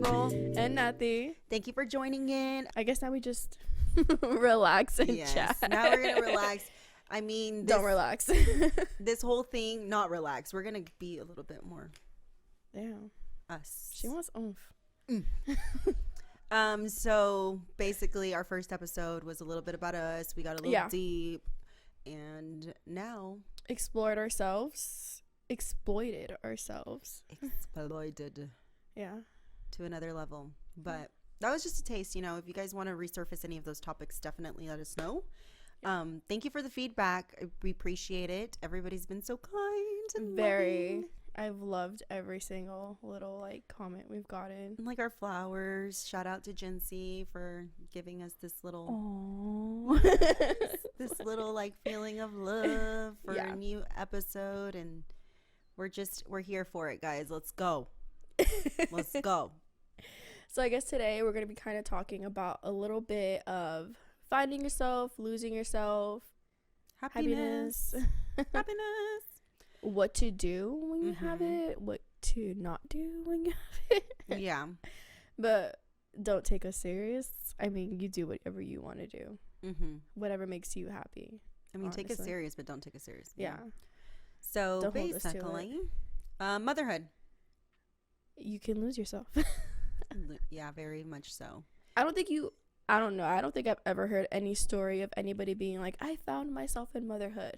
April. And Natiee. Thank you for joining in. I guess now we just relax and chat. Now we're going to relax. I mean, don't relax. This whole thing, not relax. We're going to be a little bit more us. She wants oomph. So basically our first episode was a little bit about us. We got a little deep, and now exploited ourselves. Yeah. To another level. But that was just a taste. You know, if you guys want to resurface any of those topics, definitely let us know. Thank you for the feedback. We appreciate it. Everybody's been so kind and loving. I've loved every single little comment we've gotten. Like our flowers. Shout out to Jency for giving us this little this little feeling of love for a new episode, and we're here for it, guys. Let's go. Let's go. So I guess today we're going to be kind of talking about a little bit of finding yourself, losing yourself, happiness. What to do when you have it, what to not do when you have it. Yeah. But don't take us serious. I mean, you do whatever you want to do. Whatever makes you happy. I mean, honestly. Take it serious, but don't take it serious. Yeah. So don't basically, motherhood. You can lose yourself. Yeah, very much so. I don't know. I don't think I've ever heard any story of anybody being like, I found myself in motherhood.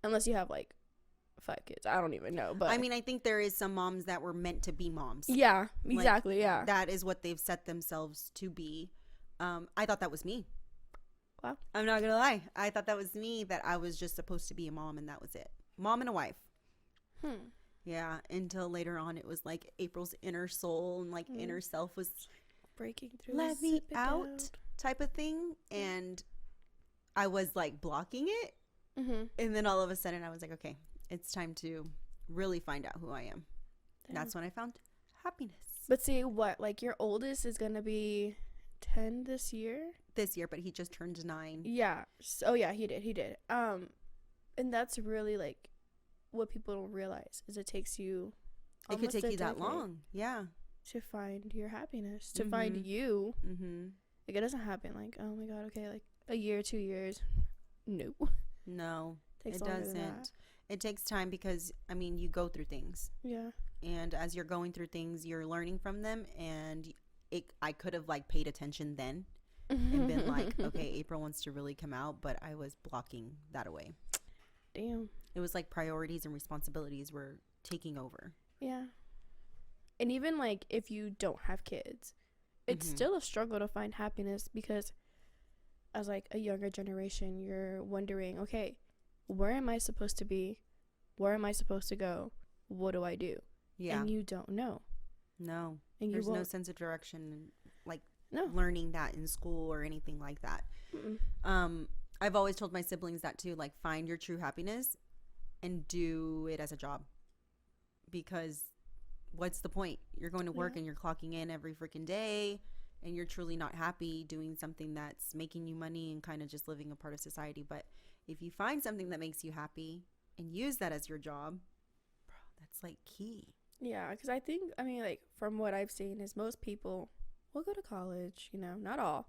Unless you have 5 kids. I don't even know. But I mean, I think there is some moms that were meant to be moms. Yeah, exactly. Yeah. That is what they've set themselves to be. I thought that was me. Wow. I'm not going to lie. I thought that was me, that I was just supposed to be a mom and that was it. Mom and a wife. Yeah. Until later on, it was April's inner soul and inner self was breaking through. Let me out type of thing. And I was blocking it. And then all of a sudden I was like, okay, it's time to really find out who I am. Damn. That's when I found happiness. But see what, your oldest is going to be 10 this year, but he just turned 9. Yeah. Oh yeah, he did. And that's really what people don't realize is it takes you it could take you that long. Yeah. To find your happiness, to find you. It doesn't happen oh my god, okay, a year, 2 years. No, it doesn't. It takes time because I mean you go through things. Yeah. And as you're going through things, you're learning from them, and I could have paid attention then and been okay, April wants to really come out, but I was blocking that away. Damn. It was priorities and responsibilities were taking over. Yeah. And even if you don't have kids, it's still a struggle to find happiness, because as a younger generation, you're wondering, okay, where am I supposed to be? Where am I supposed to go? What do I do? Yeah. And you don't know. No. And there's no sense of direction, learning that in school or anything like that. I've always told my siblings that too, find your true happiness and do it as a job. Because what's the point? You're going to work and you're clocking in every freaking day and you're truly not happy doing something that's making you money and kind of just living a part of society. But if you find something that makes you happy and use that as your job, bro, that's key. Yeah, because I think, from what I've seen is most people will go to college, not all.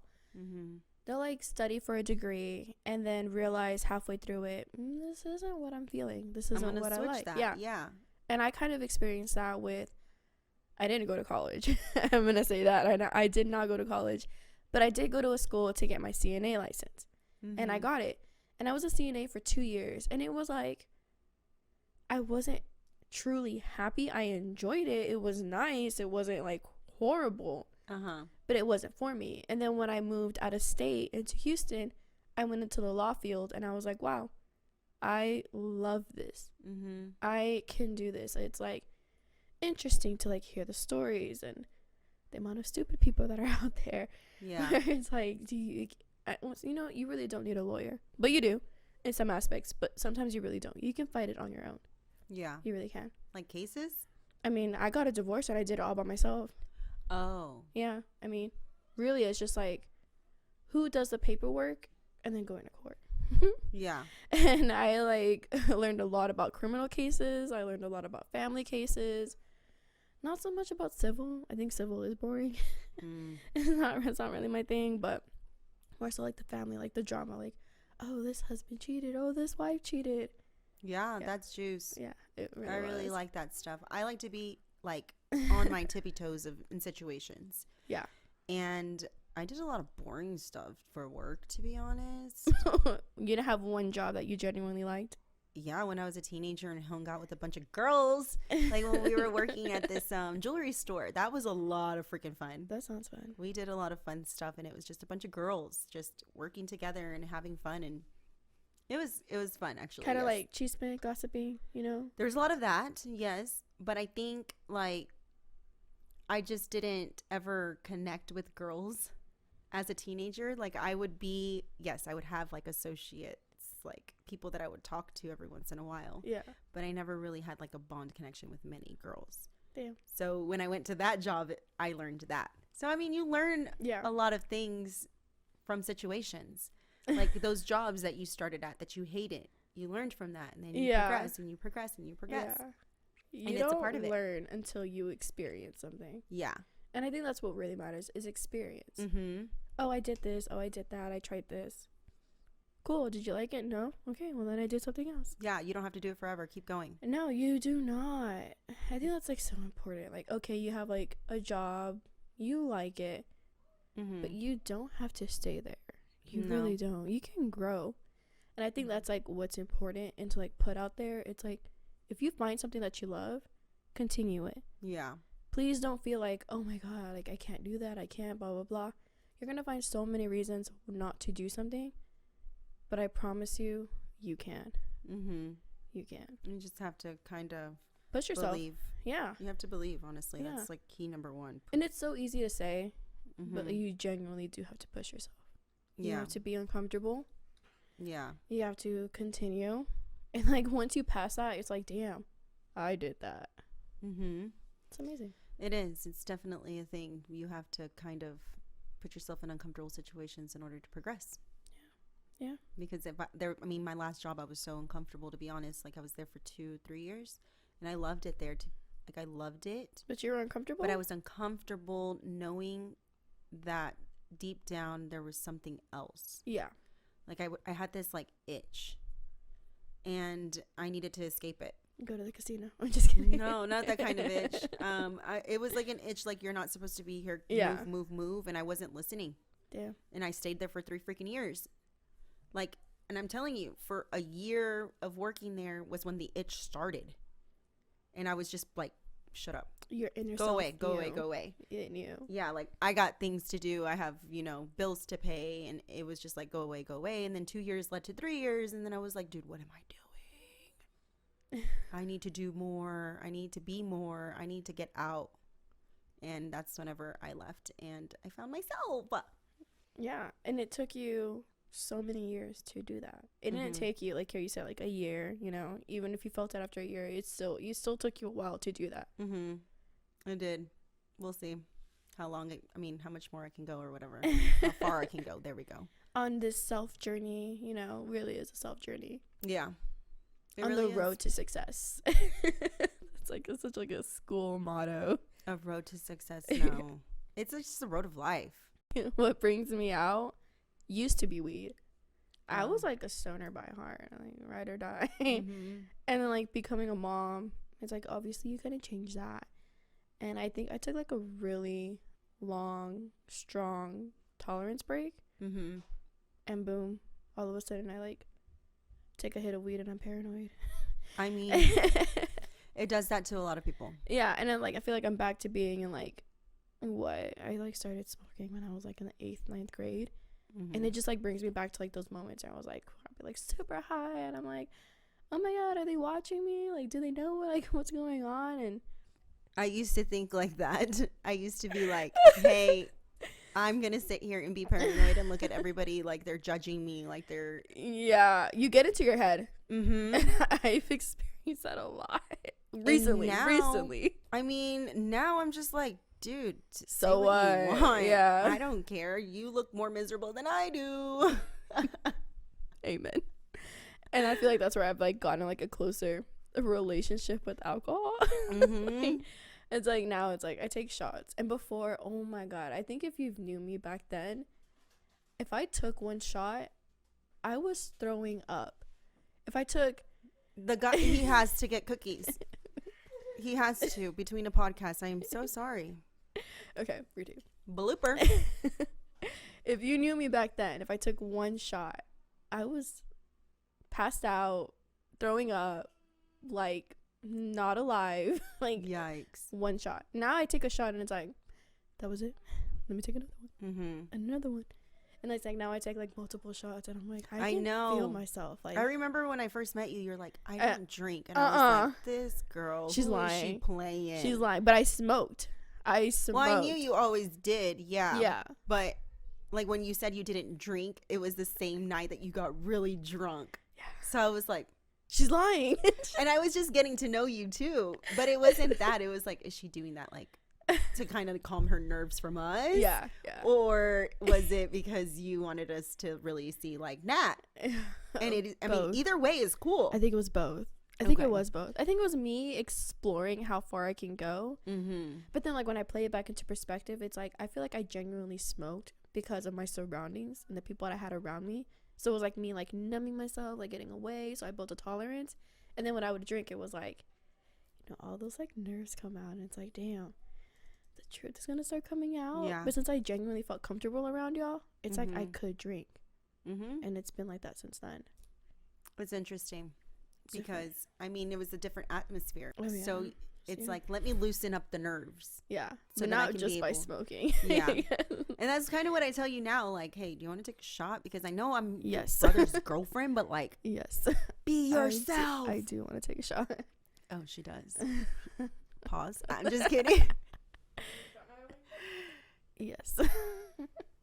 They'll study for a degree and then realize halfway through it, this isn't what I'm feeling. This isn't what I like. That. Yeah. And I kind of experienced that with, I didn't go to college. I'm going to say that. I did not go to college, but I did go to a school to get my CNA license. And I got it. And I was a CNA for 2 years. And it was I wasn't truly happy. I enjoyed it. It was nice. It wasn't horrible. But it wasn't for me. And then when I moved out of state into Houston, I went into the law field and I was like, wow, I love this. I can do this. It's interesting to hear the stories and the amount of stupid people that are out there. Yeah. It's do you you really don't need a lawyer, but you do in some aspects, but sometimes you really don't. You can fight it on your own. Yeah. You really can. Cases? I mean, I got a divorce and I did it all by myself. Oh. Yeah. I mean, really, it's just who does the paperwork and then go into court? Yeah. And I learned a lot about criminal cases. I learned a lot about family cases. Not so much about civil. I think civil is boring. It's not really my thing, but more so like the family, like the drama, like, oh, this husband cheated, oh, this wife cheated. Yeah, that's juice. Yeah, I really like that stuff. I like to be like on my tippy toes in situations. Yeah. And I did a lot of boring stuff for work, to be honest. You didn't have one job that you genuinely liked? Yeah, when I was a teenager and hung out with a bunch of girls, like when we were working at this jewelry store, that was a lot of freaking fun. That sounds fun. We did a lot of fun stuff, and it was just a bunch of girls just working together and having fun, and it was fun, actually. Kind of like chisme, gossiping, you know? There's a lot of that, yes, but I think like I just didn't ever connect with girls as a teenager. Like I would have like associates, like people that I would talk to every once in a while. Yeah. But I never really had like a bond connection with many girls. Damn. So when I went to that job, I learned that. So I mean, you learn a lot of things from situations. Like those jobs that you started at that you hated, you learned from that, and then you progress and you progress and you progress. Yeah. You and don't it's a part of learn until you experience something. Yeah. And I think that's what really matters is experience. Mm-hmm. Oh, I did this. Oh, I did that. I tried this. Cool. Did you like it? No? Okay. Well, then I did something else. Yeah. You don't have to do it forever. Keep going. No, you do not. I think that's like so important. Like, okay, you have like a job. You like it. Mm-hmm. But you don't have to stay there. You really don't. You can grow. And I think that's like what's important and to like put out there. It's like if you find something that you love, continue it. Yeah. Please don't feel like, oh my God, like I can't do that. I can't, blah, blah, blah. You're going to find so many reasons not to do something. But I promise you, you can. Mm-hmm. You can. You just have to kind of push yourself. Believe. Yeah. You have to believe, honestly. Yeah. That's like key number one. And it's so easy to say, but you genuinely do have to push yourself. You have to be uncomfortable. Yeah. You have to continue. And like once you pass that, it's like, damn, I did that. Mm-hmm. It's amazing. It is. It's definitely a thing. You have to kind of put yourself in uncomfortable situations in order to progress. Yeah. Because my last job, I was so uncomfortable, to be honest. Like I was there for 2-3 years, and I loved it there. I loved it. But you were uncomfortable? But I was uncomfortable knowing that deep down there was something else. Yeah. Like I had this like itch, and I needed to escape it. Go to the casino. I'm just kidding. No, not that kind of itch. It was like an itch like you're not supposed to be here. Yeah. Move, and I wasn't listening. Yeah. And I stayed there for 3 freaking years. Like, and I'm telling you, for a year of working there was when the itch started, and I was just like, shut up. Your inner go self away, go away, go away. It knew. Yeah, like I got things to do. I have, bills to pay, and it was just like, go away, go away. And then 2 years led to 3 years, and then I was like, dude, what am I doing? I need to do more. I need to be more. I need to get out. And that's whenever I left, and I found myself. Yeah, and it took you so many years to do that. It didn't take you, like you said, like a year, even if you felt it after a year, it still took you a while to do that. It did. We'll see how long how much more I can go or whatever. How far I can go. There we go. On this self journey, really is a self journey. Yeah. On really the road to success. It's such like a school motto. A road to success. No. It's just a road of life. What brings me out used to be weed. I was like a stoner by heart, like ride or die. And then like becoming a mom, it's like obviously you couldn't change that. And I think I took like a really long, strong tolerance break. And boom, all of a sudden I like take a hit of weed and I'm paranoid. I mean, it does that to a lot of people. Yeah, and then like I feel like I'm back to being in like I like started smoking when I was like in the 8th, 9th grade. And it just like brings me back to like those moments where I was like, I'd be like super high, and I'm like, oh my God, are they watching me? Like, do they know what's going on? And I used to think like that. I used to be like, hey, I'm gonna sit here and be paranoid and look at everybody like they're judging me, like they're you get into your head. I've experienced that a lot recently. I mean, now I'm just like, dude, so what? Yeah, I don't care. You look more miserable than I do. Amen. And I feel like that's where I've like gotten like a closer relationship with alcohol. And It's like now it's like I take shots. And before, oh my God, I think if you knew me back then, if I took one shot, I was throwing up. If I took the guy, he has to get cookies. He has to between a podcast. I am so sorry. Okay, redo. Blooper. If you knew me back then, if I took one shot, I was passed out, throwing up, like not alive. Like yikes. One shot. Now I take a shot and it's like, that was it. Let me take another one. Mm-hmm. Another one. And it's like now I take like multiple shots and I'm like, I can feel myself. Like I remember when I first met you, you're like, I don't drink, and I was like, this girl, she's lying. Is she playing? She's lying. But I smoked. Well, I knew you always did. Yeah. Yeah. But like when you said you didn't drink, it was the same night that you got really drunk. Yeah. So I was like, she's lying. And I was just getting to know you too. But it wasn't that. It was like, is she doing that like to kind of calm her nerves from us? Yeah. Or was it because you wanted us to really see like Nat? And I mean, either way is cool. I think it was both. I think it was both. I think it was me exploring how far I can go. Mm-hmm. But then like when I play it back into perspective, it's like I feel like I genuinely smoked because of my surroundings and the people that I had around me. So it was like me like numbing myself, like getting away. So I built a tolerance. And then when I would drink, it was like, all those like nerves come out, and it's like, damn, the truth is gonna start coming out. Yeah. But since I genuinely felt comfortable around y'all, it's like I could drink. Mm-hmm. And it's been like that since then. It's interesting because I mean it was a different atmosphere. Oh, yeah. So it's like, let me loosen up the nerves. Yeah. So but not just by smoking. Yeah. And that's kind of what I tell you now. Like, hey, do you want to take a shot? Because I know I'm your yes. brother's girlfriend, but like, yes, be yourself. I do want to take a shot. Oh, she does. Pause. I'm just kidding. Yes.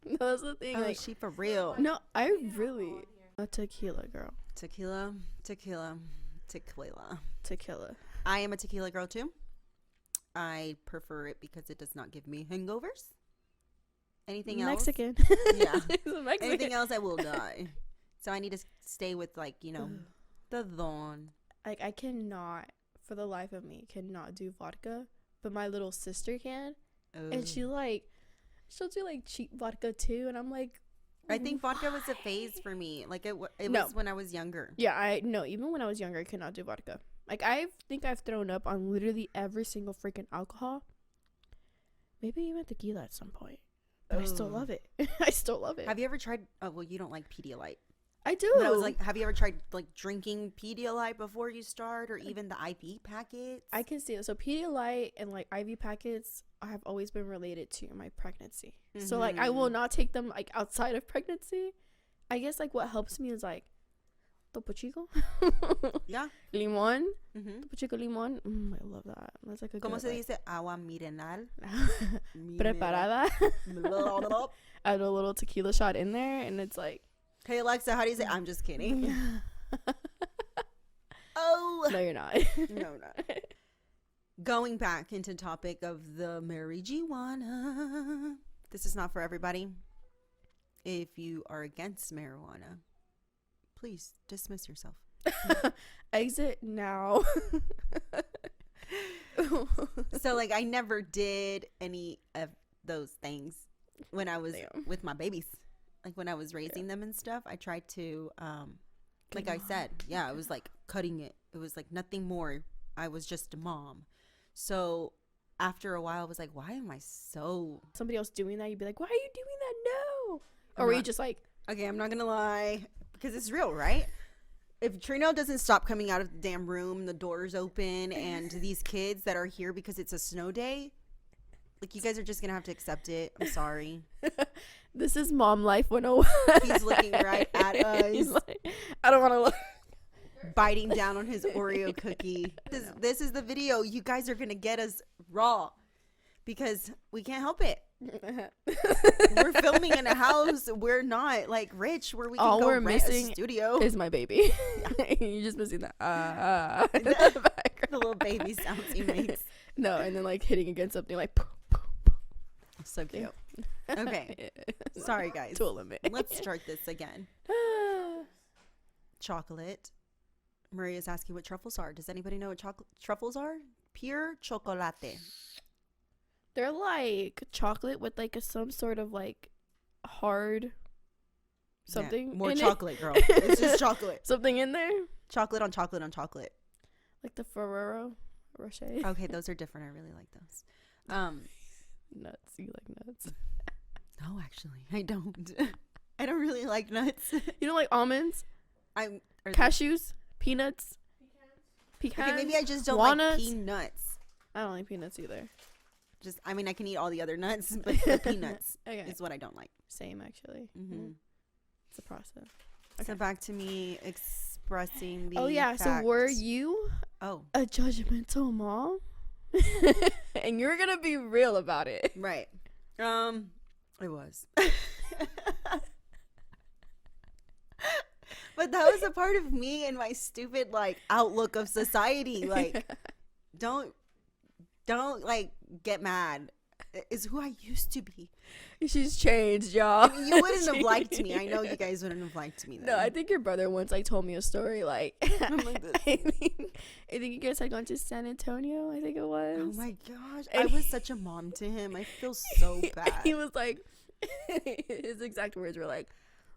No, that's the thing. Oh, like, she for real. No, I really a tequila girl. Tequila. I am a tequila girl too. I prefer it because it does not give me hangovers. Anything else? Mexican. Yeah. Mexican. Anything else, I will die. So I need to stay with like, the Don. Like I cannot, for the life of me, cannot do vodka. But my little sister can, and she'll do like cheap vodka too, and I'm like. I think vodka was a phase for me. Like it was when I was younger. Yeah, even when I was younger, I could not do vodka. Like I think I've thrown up on literally every single freaking alcohol. Maybe even tequila at some point. But I still love it. I still love it. Have you ever tried? Oh well, you don't like Pedialyte. I do. But I was like, have you ever tried like drinking Pedialyte before you start, or even the IV packets? I can see it. So Pedialyte and like IV packets have always been related to my pregnancy. Mm-hmm. So like I will not take them like outside of pregnancy. I guess like what helps me is like Topo Chico. Yeah. Limón. Mm-hmm. Topo Chico limón. I love that. That's like a ¿Cómo good, se dice? Agua mineral. Preparada. Add a little tequila shot in there, and it's like. Hey Alexa, how do you say? I'm just kidding. Oh. No, you're not. No, not. Going back into topic of the marijuana. This is not for everybody. If you are against marijuana, please dismiss yourself. Exit now. So like I never did any of those things when I was with my babies. Like when I was raising them and stuff, I tried to, like I said, it was like cutting it. It was like nothing more. I was just a mom. So after a while, I was like, why am I so... Somebody else doing that, you'd be like, why are you doing that? No. Or were you just like... Okay, I'm not going to lie. Because it's real, right? If Trino doesn't stop coming out of the damn room, the door's open, and these kids that are here because it's a snow day... Like, you guys are just going to have to accept it. I'm sorry. This is Mom Life 101. He's looking right at us. Like, I don't want to look. Biting down on his Oreo cookie. This is the video. You guys are going to get us raw. Because we can't help it. We're filming in a house. We're not, like, rich where we can go rent a studio. Is my baby. Yeah. You're just missing that. The little baby sounds he makes. No, and then, like, hitting against something like... So cute. Okay. Sorry, guys. To a limit. Let's start this again. Chocolate. Maria's asking what truffles are. Does anybody know what truffles are? Pure chocolate. They're like chocolate with like some sort of like hard something. More in chocolate, it. girl. It's just chocolate. Something in there. Chocolate on chocolate on chocolate. Like the Ferrero Rocher. Okay, those are different. I really like those. Nuts. You like nuts? No, actually, I don't. I don't really like nuts. You don't like almonds? Cashews? Peanuts? Pecans? Okay, maybe I just don't walnuts? like peanuts. I don't like peanuts either. I mean, I can eat all the other nuts, but the peanuts is what I don't like. Same, actually. Mm-hmm. It's a process. Okay. So back to me expressing the facts. So were you a judgmental mom? And you're going to be real about it. Right. It was. But that was a part of me and my stupid like outlook of society. Like, don't like get mad. Is who I used to be. She's changed, y'all. I mean, you wouldn't have liked me. I know you guys wouldn't have liked me then. No, I think your brother once like told me a story like I'm like this. I think you guys had gone to San Antonio, I think it was. Oh my gosh. And I was such a mom to him. I feel so bad. He was like his exact words were like,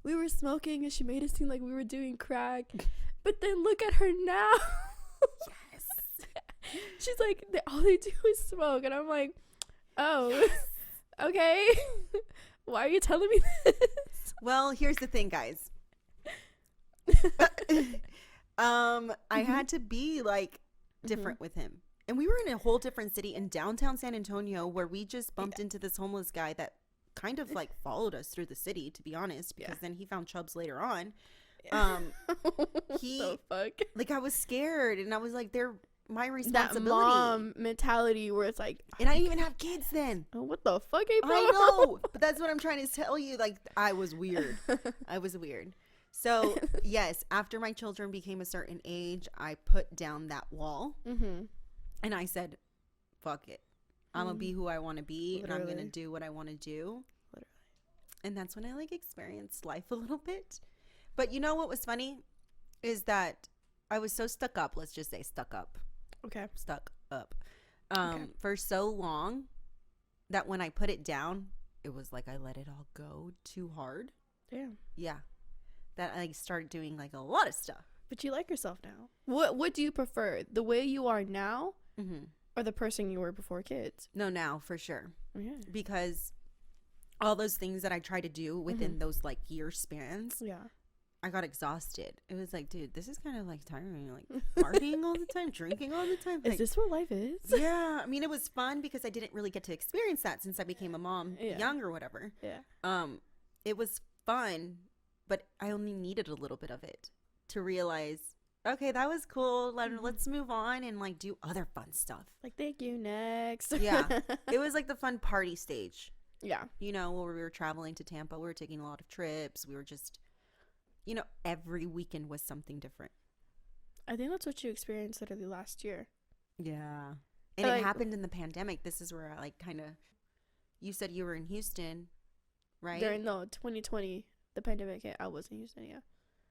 we were smoking and she made it seem like we were doing crack. But then look at her now. Yes. She's like, all they do is smoke. And I'm like, oh, yes. Okay. Why are you telling me this? Well, here's the thing, guys. I had to be like different with him. And we were in a whole different city in downtown San Antonio where we just bumped into this homeless guy that kind of like followed us through the city, to be honest, because then he found Chubbs later on. The fuck? Like, I was scared and I was like, they're my responsibility. That mom mentality where it's like, and I didn't even have kids then. Oh, what the fuck, April? I know, but that's what I'm trying to tell you. Like, I was weird. So yes, after my children became a certain age, I put down that wall and I said, fuck it. I'm gonna be who I want to be. Literally. And I'm gonna do what I want to do. Literally. And that's when I like experienced life a little bit. But you know what was funny is that I was so stuck up. Let's just say stuck up. Okay. Stuck up. For so long that when I put it down, it was like I let it all go too hard. Damn. Yeah. That I started doing like a lot of stuff. But you like yourself now. What do you prefer? The way you are now or the person you were before kids? No, now for sure. Yeah. Because all those things that I tried to do within those like year spans. Yeah. I got exhausted. It was like, dude, this is kind of like tiring. Like partying all the time, drinking all the time. Like, is this what life is? Yeah. I mean, it was fun because I didn't really get to experience that since I became a mom young or whatever. Yeah. It was fun, but I only needed a little bit of it to realize, okay, that was cool. Let's move on and like do other fun stuff. Like, thank you, next. Yeah. It was like the fun party stage. Yeah. You know, when we were traveling to Tampa, we were taking a lot of trips. We were just, you know, every weekend was something different. I think that's what you experienced literally last year. Yeah. And it happened in the pandemic. This is where I like kind of, you said you were in Houston, right? During 2020, the pandemic hit. I was in Houston, yeah.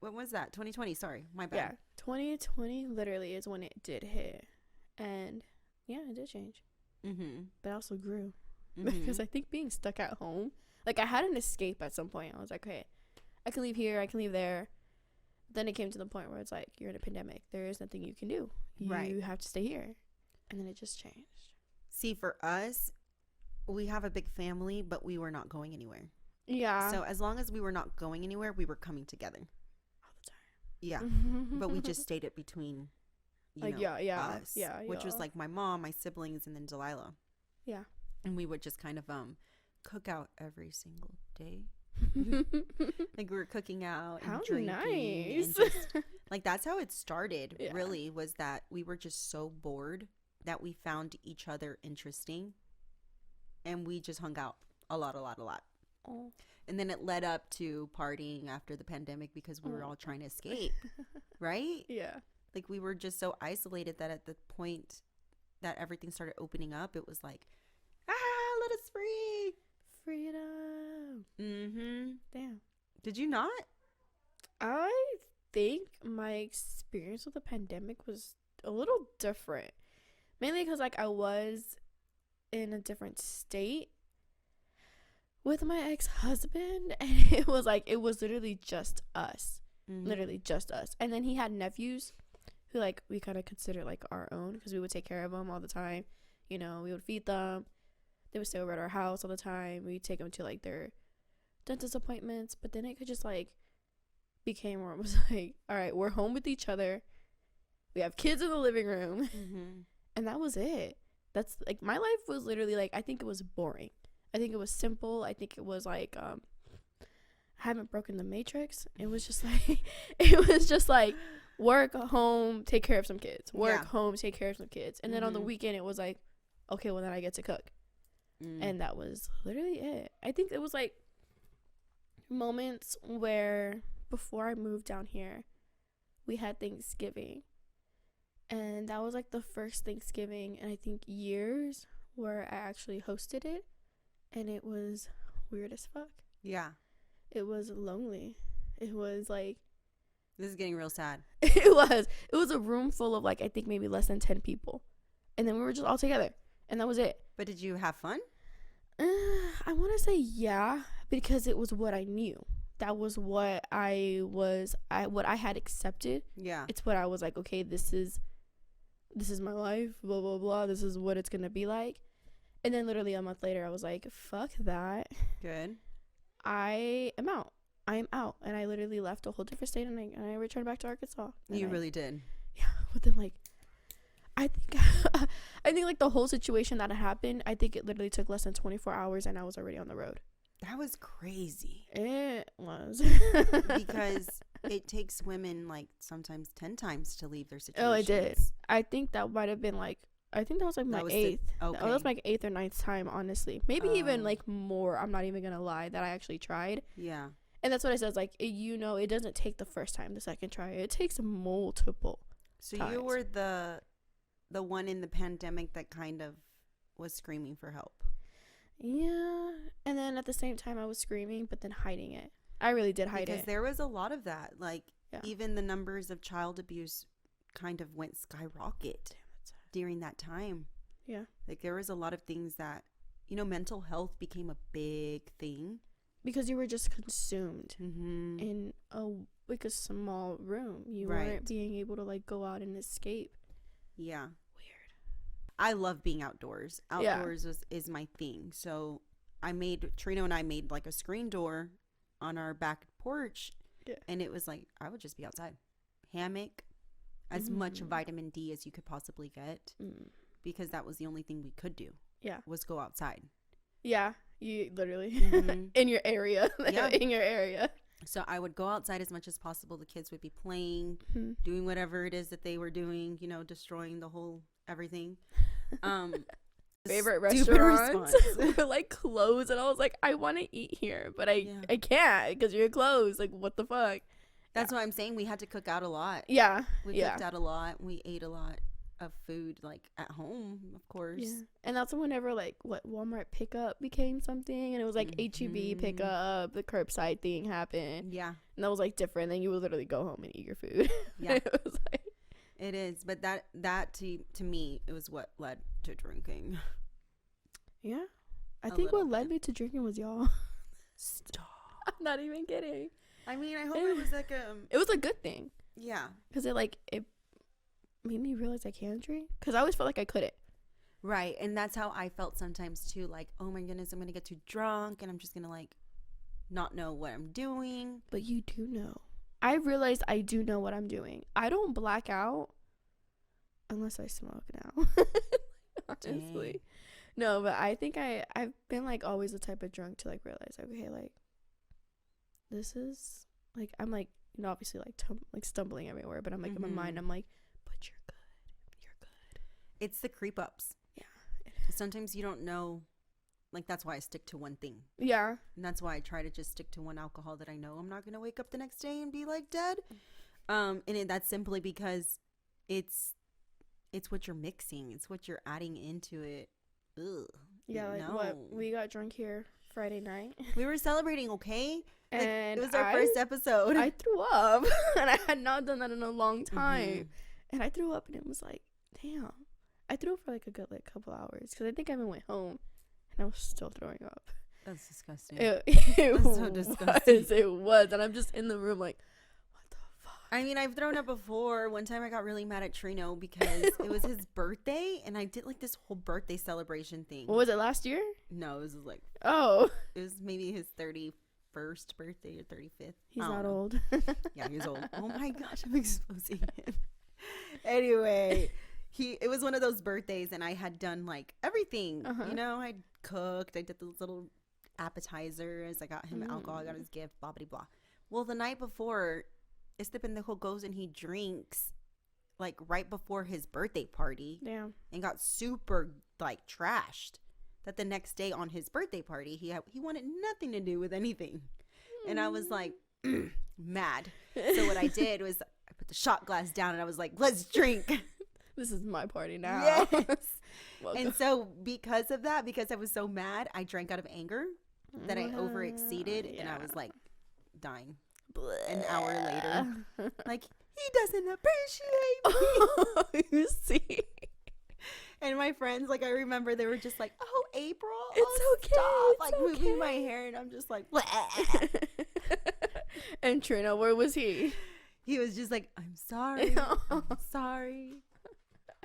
When was that? 2020, sorry. My bad. Yeah. 2020 literally is when it did hit. And yeah, it did change. But I also grew. Because I think being stuck at home, like I had an escape at some point. I was like, okay, I can leave here, I can leave there. Then it came to the point where it's like, you're in a pandemic. There is nothing you can do. You have to stay here. And then it just changed. See, for us, we have a big family, but we were not going anywhere. Yeah. So as long as we were not going anywhere, we were coming together. All the time. Yeah. But we just stayed it between, us. Yeah. Which was like my mom, my siblings, and then Delilah. Yeah. And we would just kind of cook out every single day. Like we were cooking out and drinking. Nice. And just, like that's how it started, really, was that we were just so bored that we found each other interesting. And we just hung out a lot. Oh. And then it led up to partying after the pandemic because we were all trying to escape. Right? Yeah. Like we were just so isolated that at the point that everything started opening up, it was like, let us free. Freedom. Damn. Did you not? I think my experience with the pandemic was a little different. Mainly because like I was in a different state with my ex-husband, and it was literally just us. Literally just us. And then he had nephews who, like, we kind of consider, like, our own, because we would take care of them all the time. You know, we would feed them. They would stay over at our house all the time. We'd take them to, like, their dentist appointments. But then it could just, like, became where it was like, all right, we're home with each other. We have kids in the living room. And that was it. That's, like, my life was literally, like, I think it was boring. I think it was simple. I think it was, like, I haven't broken the matrix. It was just like, work, home, take care of some kids. Work, home, take care of some kids. And then on the weekend, it was like, okay, well, then I get to cook. And that was literally it. I think it was, like, moments where before I moved down here, we had Thanksgiving. And that was, like, the first Thanksgiving in, I think, years where I actually hosted it. And it was weird as fuck. Yeah. It was lonely. It was, like... This is getting real sad. It was a room full of, like, I think maybe less than 10 people. And then we were just all together. And that was it. But did you have fun? I want to say yeah, because it was what I knew. That was what what I had accepted. Yeah. It's what I was like, okay, this is my life, blah, blah, blah. This is what it's going to be like. And then literally a month later, I was like, fuck that. Good. I am out. And I literally left a whole different state, and I returned back to Arkansas. You really did. Yeah. Within, like, I think like the whole situation that happened, I think it literally took less than 24 hours, and I was already on the road. That was crazy. It was. Because it takes women, like, sometimes 10 times to leave their situation. Oh, it did. I think that might have been, like, I think that was, like, my 8th. Okay. That was my 8th or 9th time, honestly. Maybe even, like, more. I'm not even going to lie that I actually tried. Yeah. And that's what I said. Like, it doesn't take the first time, the second try. It takes multiple times. You were the one in the pandemic that kind of was screaming for help. Yeah. And then at the same time, I was screaming, but then hiding it. I really did hide it. Because there was a lot of that. Like, even the numbers of child abuse kind of went skyrocket during that time. Yeah. Like, there was a lot of things that, you know, mental health became a big thing. Because you were just consumed in a small room. You weren't being able to, like, go out and escape. Yeah. Weird. I love being outdoors. Outdoors is my thing. So Trino and I made, like, a screen door on our back porch. Yeah. And it was like, I would just be outside. Hammock. As much vitamin D as you could possibly get. Because that was the only thing we could do. Yeah. Was go outside. Yeah. You literally in your area. Yeah. In your area. So I would go outside as much as possible. The kids would be playing, doing whatever it is that they were doing, you know, destroying the whole everything. Favorite restaurants were, like, closed, and I was like, I want to eat here, but I can't because you're closed. Like, what the fuck? That's why I'm saying we had to cook out a lot. Yeah. We cooked out a lot. We ate a lot of food, like, at home, of course. Yeah. And that's whenever, like, Walmart pickup became something, and it was like HEB pickup, the curbside thing happened. Yeah. And that was, like, different. Then you would literally go home and eat your food. Yeah. It was like, it is, but that to me, it was what led to drinking. Yeah. I think what led me to drinking was y'all. Stop. I'm not even kidding. I mean, I hope it was like it was a good thing. Yeah. Because it made me realize I can drink. Because I always felt like I couldn't. Right. And that's how I felt sometimes too. Like, oh my goodness, I'm going to get too drunk and I'm just going to, like, not know what I'm doing. But you do know. I realized I do know what I'm doing. I don't black out unless I smoke now. Honestly. Dang. No, but I think I've been, like, always the type of drunk to, like, realize, okay, like, this is, like, I'm, like, you know, obviously, like, stumbling everywhere, but I'm, like, in my mind, I'm, like, but you're good. It's the creep ups. Yeah. Sometimes you don't know, like, that's why I stick to one thing. Yeah. And that's why I try to just stick to one alcohol that I know I'm not going to wake up the next day and be, like, dead. And that's simply because it's what you're mixing. It's what you're adding into it. Ugh. Yeah, like, what? We got drunk here Friday night. We were celebrating, okay? And it was our first episode. I threw up. And I had not done that in a long time. And I threw up, and it was like, damn. I threw for like a good like couple hours because I think I even went home and I was still throwing up. That's disgusting. It That's so disgusting. It was, and I'm just in the room like, what the fuck? I mean, I've thrown up before. One time I got really mad at Trino because it was his birthday, and I did like this whole birthday celebration thing. What was it, last year? No, it was like, it was maybe his 31st birthday or 35th. He's not old. Yeah, he's old. Oh my gosh, I'm exposing him. Anyway, it was one of those birthdays, and I had done like everything. You know, I cooked. I did those little appetizers. I got him alcohol. I got his gift. Blah blah blah. Well, the night before, este pendejo goes and he drinks like right before his birthday party. Yeah. And got super like trashed. That the next day on his birthday party, he wanted nothing to do with anything, and I was like mad. So what I did was I put the shot glass down and I was like, let's drink. This is my party now. Yes. And so because of that, because I was so mad, I drank out of anger that I overexceeded, and I was like dying. An hour later, like, he doesn't appreciate me. You see. And my friends, like, I remember they were just like, oh, April, it's okay, stop. it's like okay. moving my hair, and I'm just like, and Trina, where was he? He was just like, I'm sorry. I'm sorry.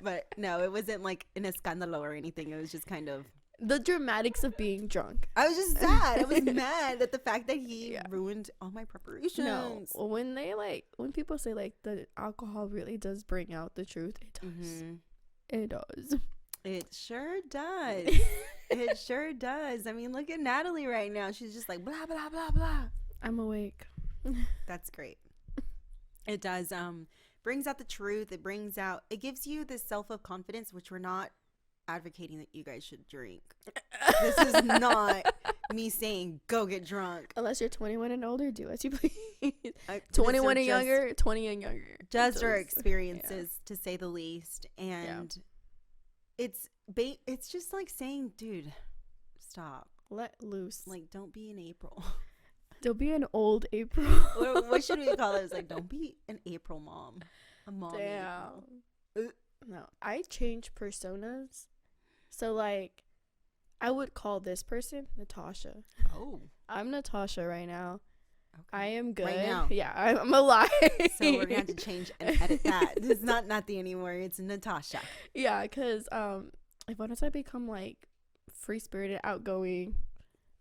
But no, it wasn't like an escándalo or anything. It was just kind of the dramatics of being drunk. I was just sad. I was mad at the fact that he ruined all my preparations. No, when people say like the alcohol really does bring out the truth, it does. It does. It sure does. It sure does. I mean, look at Natalie right now. She's just like blah blah blah blah. I'm awake. That's great. It does. Brings out the truth. It gives you this self of confidence, which we're not advocating that you guys should drink. This is not me saying go get drunk. Unless you're 21 and older, do as you please. 21 and younger, 20 and younger. Just our experiences, to say the least. And it's just like saying, dude, stop. Let loose. Like, don't be an April. Don't be an old April. What should we call it? It's like, don't be an April mom. A mom. Damn. No, I change personas. So, like, I would call this person Natasha. Oh. I'm Natasha right now. Okay. I am good. Right now. Yeah, I'm alive. So we're going to have to change and edit that. It's not Natalie anymore. It's Natasha. Yeah, because once I become, like, free-spirited, outgoing,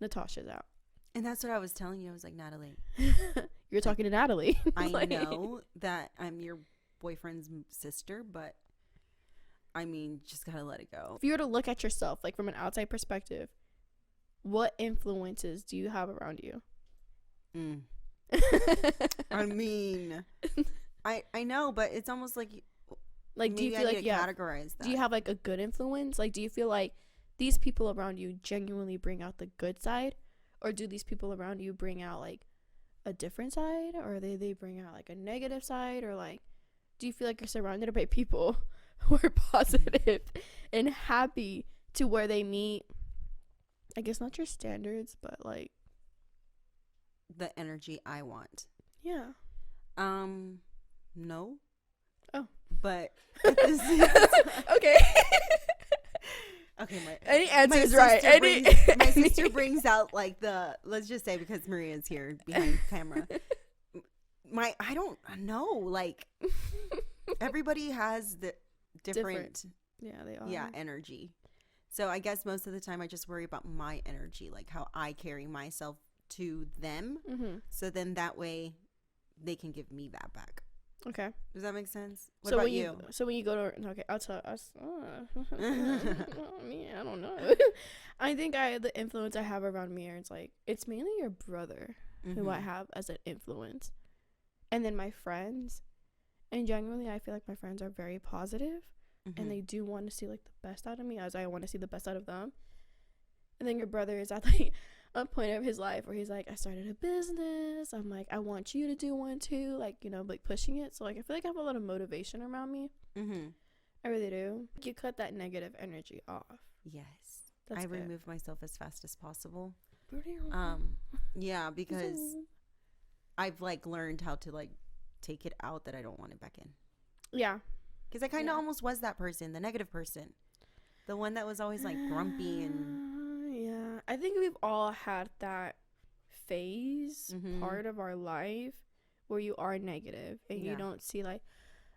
Natasha's out. And that's what I was telling you. I was like, Natalie. You're talking to Natalie. I know that I'm your boyfriend's sister, but I mean, just gotta let it go. If you were to look at yourself, like from an outside perspective, what influences do you have around you? I mean, I know, but it's almost like do you feel like categorize that? Do you have like a good influence? Like, do you feel like these people around you genuinely bring out the good side, or do these people around you bring out like a different side, or they bring out like a negative side, or like, do you feel like you're surrounded by people who are positive and happy to where they meet, I guess not your standards, but like the energy I want? Yeah. No. Oh. But okay. Okay, any answer is right. My sister brings out like let's just say, because Maria's here behind camera. I don't know, like everybody has the different. Yeah, they are. Yeah, energy. So I guess most of the time I just worry about my energy, like how I carry myself to them. So then that way they can give me that back. Okay. Does that make sense? What about you? So when you go to, okay, I'll tell us. Me, I don't know. I think the influence I have around me is like, it's mainly your brother who I have as an influence. And then my friends. And genuinely, I feel like my friends are very positive, and they do want to see like the best out of me as I want to see the best out of them. And then your brother is at like a point of his life where he's like, I started a business. I'm like, I want you to do one too. Like, you know, like pushing it. So like, I feel like I have a lot of motivation around me. I really do. You cut that negative energy off. Yes. I remove myself as fast as possible. Yeah, because I've like learned how to like take it out that I don't want it back in. Yeah. Because I kind of almost was that person, the negative person. The one that was always like grumpy and... Yeah. I think we've all had that phase, part of our life, where you are negative and you don't see like,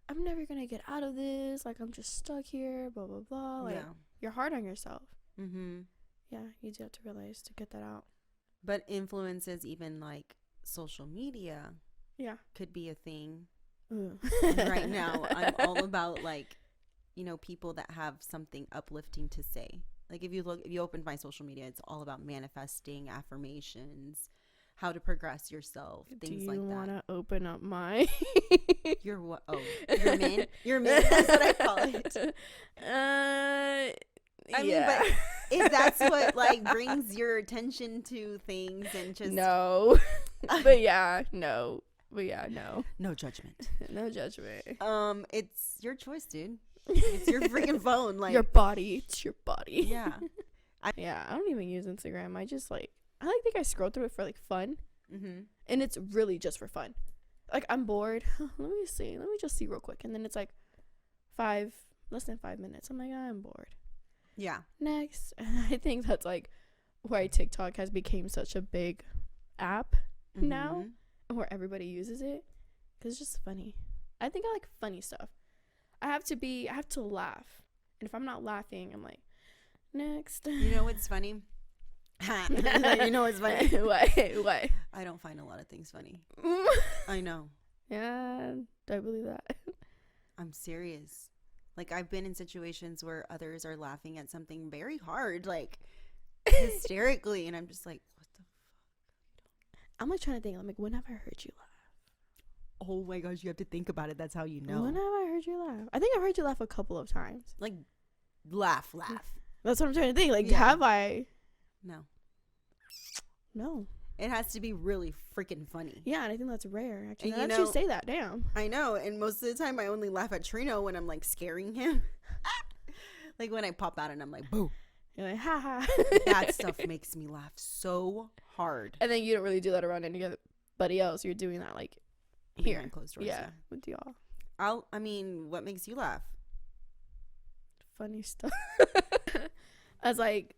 I'm never going to get out of this. Like, I'm just stuck here, blah, blah, blah. Like, you're hard on yourself. Yeah, you do have to realize to get that out. But influences, even like social media, could be a thing. And right now, I'm all about like, you know, people that have something uplifting to say. Like if you open my social media, it's all about manifesting, affirmations, how to progress yourself, things like that. Do you want to open up my? Your what? Oh, your min. Your min. That's what I call it. I mean, but if that's what like brings your attention to things and just no, but no. No judgment. No judgment. It's your choice, dude. It's your freaking phone. Like your body. It's your body. Yeah. I don't even use Instagram. I just like think I scroll through it for like fun. And it's really just for fun. Like I'm bored. Let me just see real quick. And then it's like less than 5 minutes. I'm like, I'm bored. Yeah. Next. And I think that's like why TikTok has become such a big app now, where everybody uses it, because it's just funny. I think I like funny stuff. I have to laugh, and if I'm not laughing, I'm like, next. You know what's funny? You know what's funny? What? I don't find a lot of things funny. I know. Yeah, I believe that. I'm serious. Like I've been in situations where others are laughing at something very hard, like hysterically, and I'm just like, what the fuck? I'm like trying to think. I'm like, when have I heard you laugh? Oh my gosh, you have to think about it. That's how you know. When have I heard you laugh? I think I've heard you laugh a couple of times. Like, laugh. That's what I'm trying to think. Like, have I? No. It has to be really freaking funny. Yeah, and I think that's rare. Actually, now that you say that, damn. I know, and most of the time I only laugh at Trino when I'm like scaring him. Like when I pop out and I'm like, boo. You're like, ha ha. That stuff makes me laugh so hard. And then you don't really do that around anybody else. You're doing that like here. Behind closed doors. Yeah, with y'all. I mean, what makes you laugh? Funny stuff. As like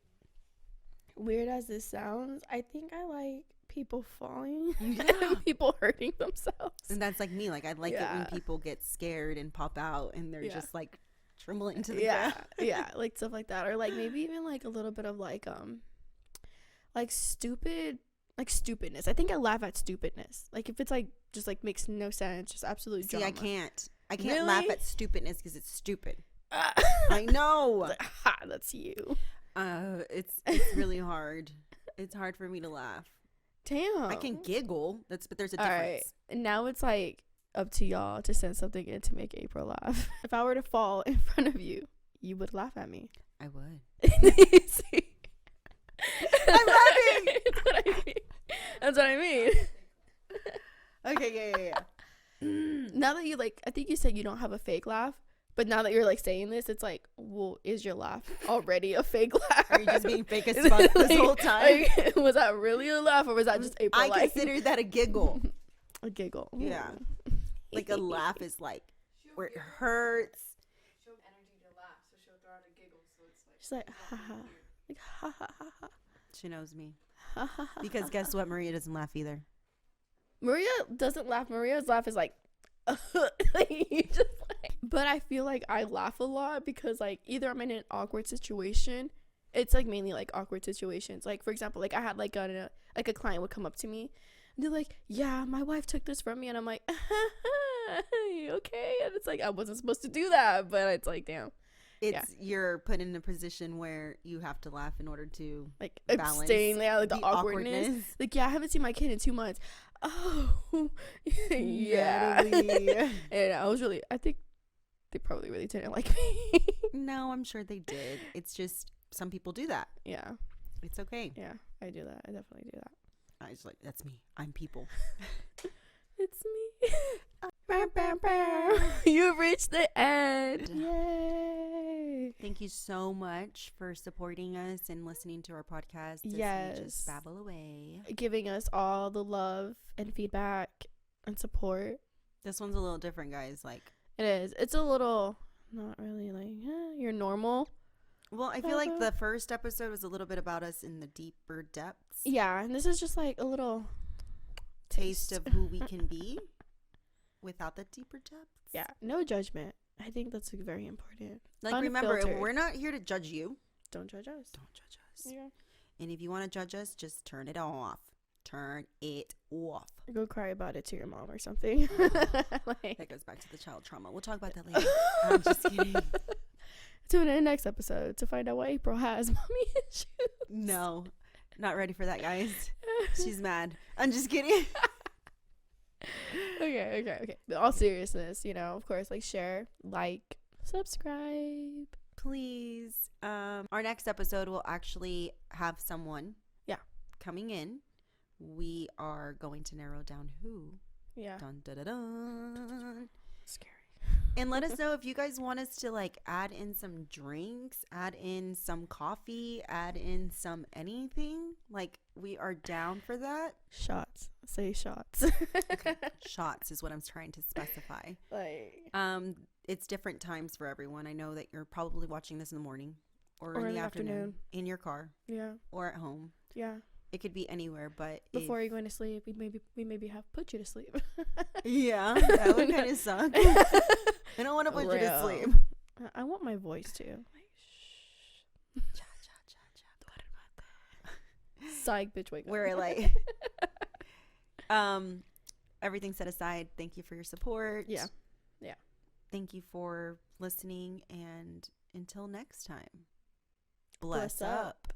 weird as this sounds, I think I like people falling and people hurting themselves. And that's like me. Like I like it when people get scared and pop out and they're just like trembling into the ground. Yeah, like stuff like that, or like maybe even like a little bit of like stupidness. I think I laugh at stupidness. Like if it's like just like makes no sense, just absolute drama. I can't really? Laugh at stupidness because it's stupid. I know. That's you. It's really hard. It's hard for me to laugh. Damn. I can giggle. But there's a difference. All right. And now it's like up to y'all to send something in to make April laugh. If I were to fall in front of you, you would laugh at me. I would. See? I'm laughing. That's what I mean. Okay, yeah. Now that you like, I think you said you don't have a fake laugh. But now that you're like saying this, it's like, well, is your laugh already a fake laugh? Are you just being fake as fuck this whole time? Like, was that really a laugh, or was that just April? I consider that a giggle. A giggle. Yeah. Like a laugh is like where it hurts. She'll have energy to laugh, so she'll throw out a giggle. So it's like she's like, ha ha, like ha ha ha ha. She knows me. Because guess what? Maria doesn't laugh either. Maria doesn't laugh. Maria's laugh is like, like just like. But I feel like I laugh a lot because like either I'm in an awkward situation. It's like mainly like awkward situations. Like for example, like I had like a client would come up to me and they're like, yeah, my wife took this from me, and I'm like, okay, and it's like I wasn't supposed to do that, but it's like, damn. It's you're put in a position where you have to laugh in order to like abstain, like the awkwardness. Like, yeah, I haven't seen my kid in 2 months. Oh, yeah. And I think they probably really didn't like me. No, I'm sure they did. It's just some people do that. Yeah. It's okay. Yeah, I do that. I definitely do that. I was like, that's me. I'm people. It's me. You've reached the end. Yay. Thank you so much for supporting us and listening to our podcast. Yes. We just babble away. Giving us all the love and feedback and support. This one's a little different, guys. Like it is. It's a little not really like you're normal. Well, I feel like the first episode was a little bit about us in the deeper depths. Yeah, and this is just like a little taste of who we can be without the deeper depths. Yeah, no judgment. I think that's very important. Like, remember, we're not here to judge you. Don't judge us. Don't judge us. Yeah. And if you want to judge us, just turn it off. Turn it off. Go cry about it to your mom or something. That goes back to the child trauma. We'll talk about that later. I'm just kidding. Tune in next episode to find out why April has mommy issues. No, not ready for that, guys. She's mad. I'm just kidding. Okay. But all seriousness, of course, like, share, like, subscribe. Please. Our next episode will actually have someone coming in. We are going to narrow down who. Yeah. Dun, dun, dun, dun. Scary. And let us know if you guys want us to, like, add in some drinks, add in some coffee, add in some anything. Like, we are down for that. Shots. Say shots. Okay. Shots is what I'm trying to specify. Like, it's different times for everyone. I know that you're probably watching this in the morning or in the afternoon, in your car, or at home. Yeah. It could be anywhere, but before you're going to sleep, we maybe have put you to sleep. Yeah, that would kind of suck. I don't want to put you to sleep. I want my voice too. Like, shh. Cha, cha, cha, cha. Psych, bitch, wake up. We're like, everything set aside. Thank you for your support. Yeah. Thank you for listening, and until next time, bless up.